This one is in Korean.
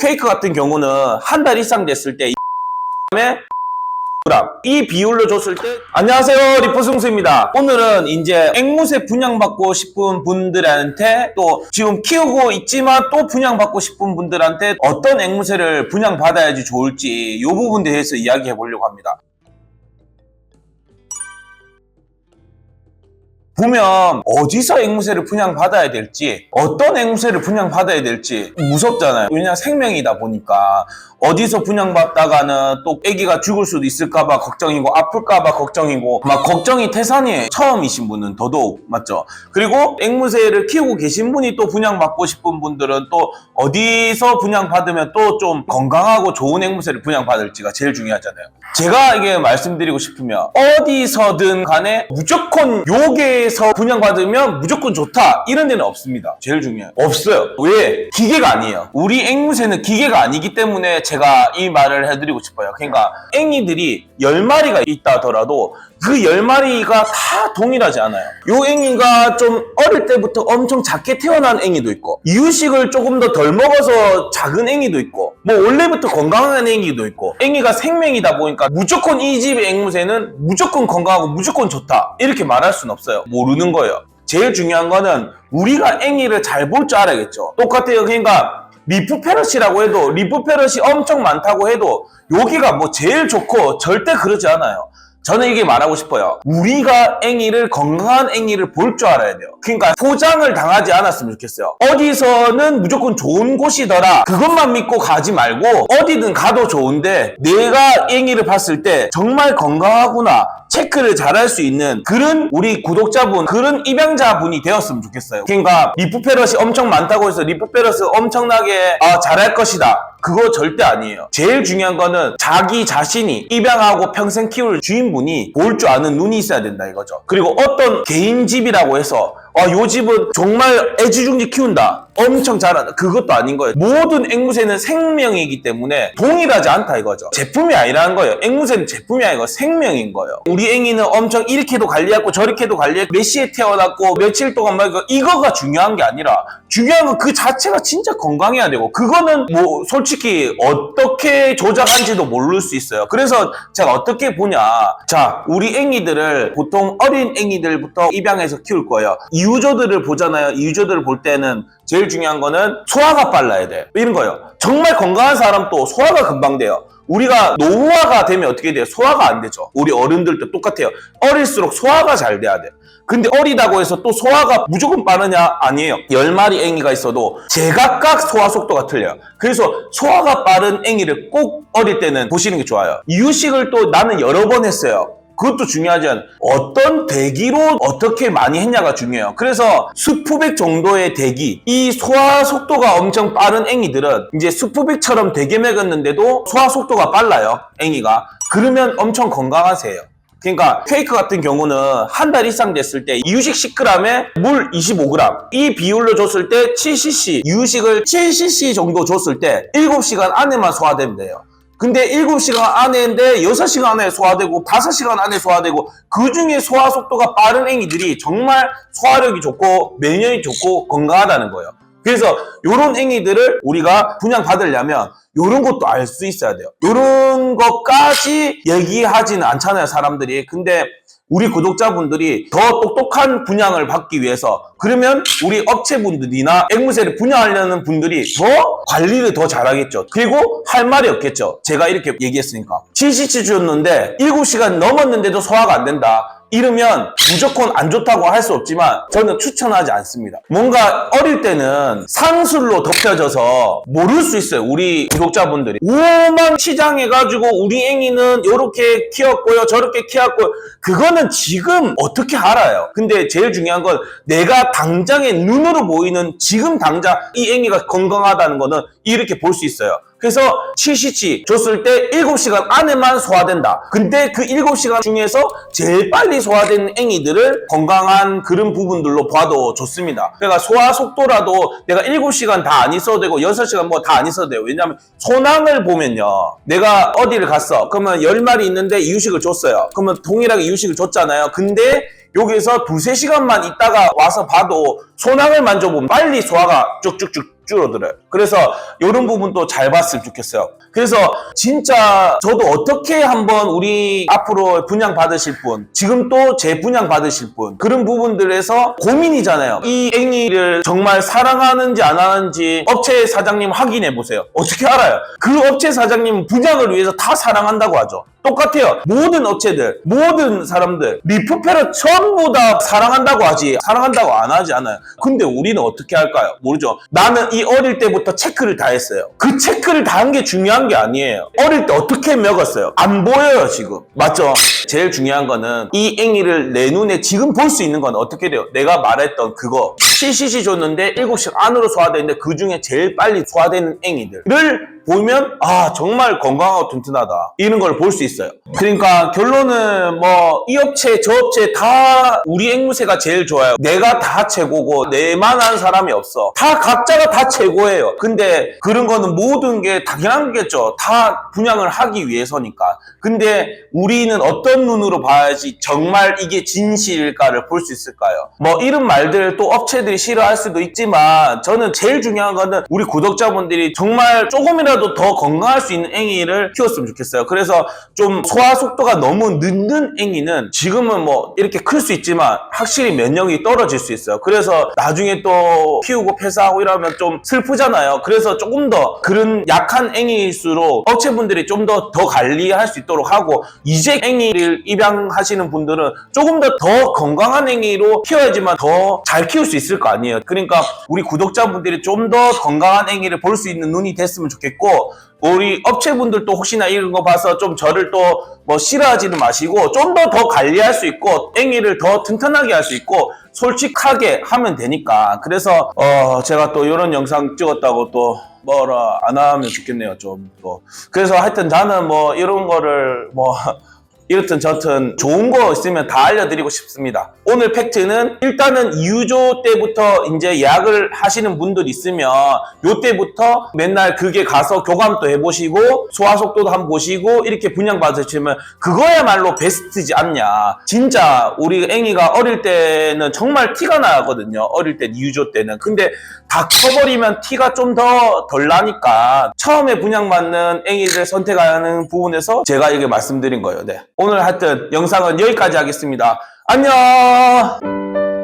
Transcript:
퀘이크 같은 경우는 한 달 이상 됐을 때 이 비율로 줬을 때 안녕하세요, 리포승수입니다. 오늘은 이제 앵무새 분양받고 싶은 분들한테 또 지금 키우고 있지만 또 분양받고 싶은 분들한테 어떤 앵무새를 분양받아야지 좋을지 이 부분에 대해서 이야기해 보려고 합니다. 보면 어디서 앵무새를 분양받아야 될지, 어떤 앵무새를 분양받아야 될지 무섭잖아요. 왜냐면 생명이다 보니까 어디서 분양받다가는 또 애기가 죽을 수도 있을까봐 걱정이고 아플까봐 걱정이고 막 걱정이 태산이에요. 처음이신 분은 더더욱, 맞죠? 그리고 앵무새를 키우고 계신 분이 또 분양받고 싶은 분들은 또 어디서 분양받으면 또 좀 건강하고 좋은 앵무새를 분양받을지가 제일 중요하잖아요. 제가 이게 말씀드리고 싶으면 어디서든 간에 무조건 요게에서 분양받으면 무조건 좋다 이런 데는 없습니다. 제일 중요해요. 없어요. 왜? 기계가 아니에요. 우리 앵무새는 기계가 아니기 때문에 제가 이 말을 해드리고 싶어요. 그러니까 앵이들이 10마리가 있다 하더라도 그 10마리가 다 동일하지 않아요. 요 앵이가 좀 어릴 때부터 엄청 작게 태어난 앵이도 있고, 이유식을 조금 더 덜 먹어서 작은 앵이도 있고, 뭐 원래부터 건강한 앵이도 있고, 앵이가 생명이다 보니까 무조건 이 집의 앵무새는 무조건 건강하고 무조건 좋다 이렇게 말할 수는 없어요. 모르는 거예요. 제일 중요한 거는 우리가 앵이를 잘 볼 줄 알아야겠죠. 똑같아요. 그러니까 리프 페럿이라고 해도, 리프 페럿이 엄청 많다고 해도 여기가 뭐 제일 좋고 절대 그러지 않아요. 저는 이게 말하고 싶어요. 우리가 앵이를, 건강한 앵이를 볼 줄 알아야 돼요. 그러니까 포장을 당하지 않았으면 좋겠어요. 어디서는 무조건 좋은 곳이더라 그것만 믿고 가지 말고 어디든 가도 좋은데 내가 앵이를 봤을 때 정말 건강하구나 체크를 잘할 수 있는 그런 우리 구독자분, 그런 입양자분이 되었으면 좋겠어요. 그러니까 리프 페럿이 엄청 많다고 해서 리프 페럿을 엄청나게 잘할 것이다, 그거 절대 아니에요. 제일 중요한 거는 자기 자신이 입양하고 평생 키울 주인분이 볼 줄 아는 눈이 있어야 된다 이거죠. 그리고 어떤 개인 집이라고 해서 요 집은 정말 애지중지 키운다, 엄청 잘한다, 그것도 아닌 거예요. 모든 앵무새는 생명이기 때문에 동일하지 않다 이거죠. 제품이 아니라는 거예요. 앵무새는 제품이 아니고 생명인 거예요. 우리 앵이는 엄청 이렇게도 관리했고 저렇게도 관리했고 몇 시에 태어났고 며칠 동안 막 이거가 중요한 게 아니라 중요한 건 그 자체가 진짜 건강해야 되고, 그거는 뭐 솔직히 어떻게 조작한지도 모를 수 있어요. 그래서 제가 어떻게 보냐, 자, 우리 앵이들을 보통 어린 앵이들부터 입양해서 키울 거예요. 이유조들을 보잖아요. 이유조들을 볼 때는 제일 중요한 거는 소화가 빨라야 돼, 이런 거예요. 정말 건강한 사람도 소화가 금방 돼요. 우리가 노후화가 되면 어떻게 돼요? 소화가 안 되죠. 우리 어른들도 똑같아요. 어릴수록 소화가 잘 돼야 돼. 근데 어리다고 해서 또 소화가 무조건 빠르냐? 아니에요. 10마리 앵이가 있어도 제각각 소화 속도가 틀려요. 그래서 소화가 빠른 앵이를 꼭 어릴 때는 보시는 게 좋아요. 이유식을 또 나는 여러 번 했어요. 그것도 중요하지만 어떤 대기로 어떻게 많이 했냐가 중요해요. 그래서 수프백 정도의 대기, 이 소화 속도가 엄청 빠른 앵이들은 이제 수프백처럼 되게 먹었는데도 소화 속도가 빨라요, 앵이가. 그러면 엄청 건강하세요. 그러니까 퀘이크 같은 경우는 한 달 이상 됐을 때 이유식 10g에 물 25g 이 비율로 줬을 때 7cc, 이유식을 7cc 정도 줬을 때 7시간 안에만 소화되면 돼요. 근데 7시간 안에인데 6시간 안에 소화되고 5시간 안에 소화되고, 그 중에 소화 속도가 빠른 앵이들이 정말 소화력이 좋고 면역이 좋고 건강하다는 거예요. 그래서 요런 앵이들을 우리가 분양받으려면 요런 것도 알 수 있어야 돼요. 요런 것까지 얘기하지는 않잖아요, 사람들이. 근데 우리 구독자분들이 더 똑똑한 분양을 받기 위해서, 그러면 우리 업체분들이나 앵무새를 분양하려는 분들이 더 관리를 더 잘하겠죠. 그리고 할 말이 없겠죠. 제가 이렇게 얘기했으니까 7cc 줬는데 7시간 넘었는데도 소화가 안 된다, 이러면 무조건 안 좋다고 할 수 없지만 저는 추천하지 않습니다. 뭔가 어릴 때는 상술로 덮여져서 모를 수 있어요. 우리 구독자분들이 오만 치장해가지고 우리 앵이는 이렇게 키웠고요 저렇게 키웠고요, 그거는 지금 어떻게 알아요? 근데 제일 중요한 건 내가 당장에 눈으로 보이는 지금 당장 이 앵이가 건강하다는 거는 이렇게 볼 수 있어요. 그래서 7cc 줬을 때 7시간 안에만 소화된다. 근데 그 7시간 중에서 제일 빨리 소화된 앵이들을 건강한 그런 부분들로 봐도 좋습니다. 그러니까 소화 속도라도 내가 7시간 다 안 있어도 되고 6시간 뭐 다 안 있어도 돼요. 왜냐하면 소낭을 보면요, 내가 어디를 갔어, 그러면 10마리 있는데 이유식을 줬어요. 그러면 동일하게 이유식을 줬잖아요. 근데 여기서 2~3시간만 있다가 와서 봐도 소낭을 만져보면 빨리 소화가 쭉쭉쭉 줄어들어요. 그래서 이런 부분도 잘 봤으면 좋겠어요. 그래서 진짜 저도 어떻게 한번 우리 앞으로 분양 받으실 분, 지금 또 재분양 받으실 분, 그런 부분들에서 고민이잖아요. 이 앵이를 정말 사랑하는지 안 하는지 업체 사장님 확인해 보세요. 어떻게 알아요? 그 업체 사장님은 분양을 위해서 다 사랑한다고 하죠. 똑같아요. 모든 업체들, 모든 사람들, 리프페를 전부 다 사랑한다고 하지, 사랑한다고 안 하지 않아요. 근데 우리는 어떻게 할까요? 모르죠. 나는 이 어릴 때부터 체크를 다 했어요. 그 체크를 다 한 게 중요한 게 아니에요. 어릴 때 어떻게 먹었어요? 안 보여요, 지금. 맞죠? 제일 중요한 거는 이 앵이를 내 눈에 지금 볼 수 있는 건 어떻게 돼요? 내가 말했던 그거. CCC 줬는데 7시간 안으로 소화되는데 그 중에 제일 빨리 소화되는 앵이들을 보면 아 정말 건강하고 튼튼하다 이런 걸 볼 수 있어요. 그러니까 결론은 뭐 이 업체 저 업체 다 우리 앵무새가 제일 좋아요. 내가 다 최고고 내만한 사람이 없어. 다 각자가 다 최고예요. 근데 그런 거는 모든 게 당연한 거겠죠. 다 분양을 하기 위해서니까. 근데 우리는 어떤 눈으로 봐야지 정말 이게 진실일까를 볼 수 있을까요? 뭐 이런 말들 또 업체들이 싫어할 수도 있지만 저는 제일 중요한 거는 우리 구독자분들이 정말 조금이라도 더 건강할 수 있는 앵이를 키웠으면 좋겠어요. 그래서 좀 소화 속도가 너무 늦는 앵이는 지금은 뭐 이렇게 클 수 있지만 확실히 면역이 떨어질 수 있어요. 그래서 나중에 또 키우고 폐사하고 이러면 좀 슬프잖아요. 그래서 조금 더 그런 약한 앵이일수록 업체분들이 좀 더 관리할 수 있도록 하고 이제 앵이를 입양하시는 분들은 조금 더 건강한 앵이로 키워야지만 더 잘 키울 수 있을 거 아니에요. 그러니까 우리 구독자분들이 좀 더 건강한 앵이를 볼 수 있는 눈이 됐으면 좋겠고 우리 업체분들도 혹시나 이런 거 봐서 좀 저를 또 뭐 싫어하지는 마시고 좀 더 관리할 수 있고 앵이를 더 튼튼하게 할 수 있고 솔직하게 하면 되니까 그래서 제가 또 이런 영상 찍었다고 또 뭐라 안 하면 좋겠네요 좀 또. 그래서 하여튼 저는 뭐 이런 거를 뭐 이렇든 저튼 좋은 거 있으면 다 알려드리고 싶습니다. 오늘 팩트는 일단은 2유조 때부터 이제 예약을 하시는 분들 있으면 요때부터 맨날 그게 가서 교감도 해보시고 소화속도도 한번 보시고 이렇게 분양받으시면 그거야말로 베스트지 않냐. 진짜 우리 앵이가 어릴 때는 정말 티가 나거든요. 어릴 때 2유조 때는. 근데 다 커버리면 티가 좀 더 덜 나니까 처음에 분양받는 앵이를 선택하는 부분에서 제가 이게 말씀드린 거예요. 네. 오늘 하여튼 영상은 여기까지 하겠습니다. 안녕!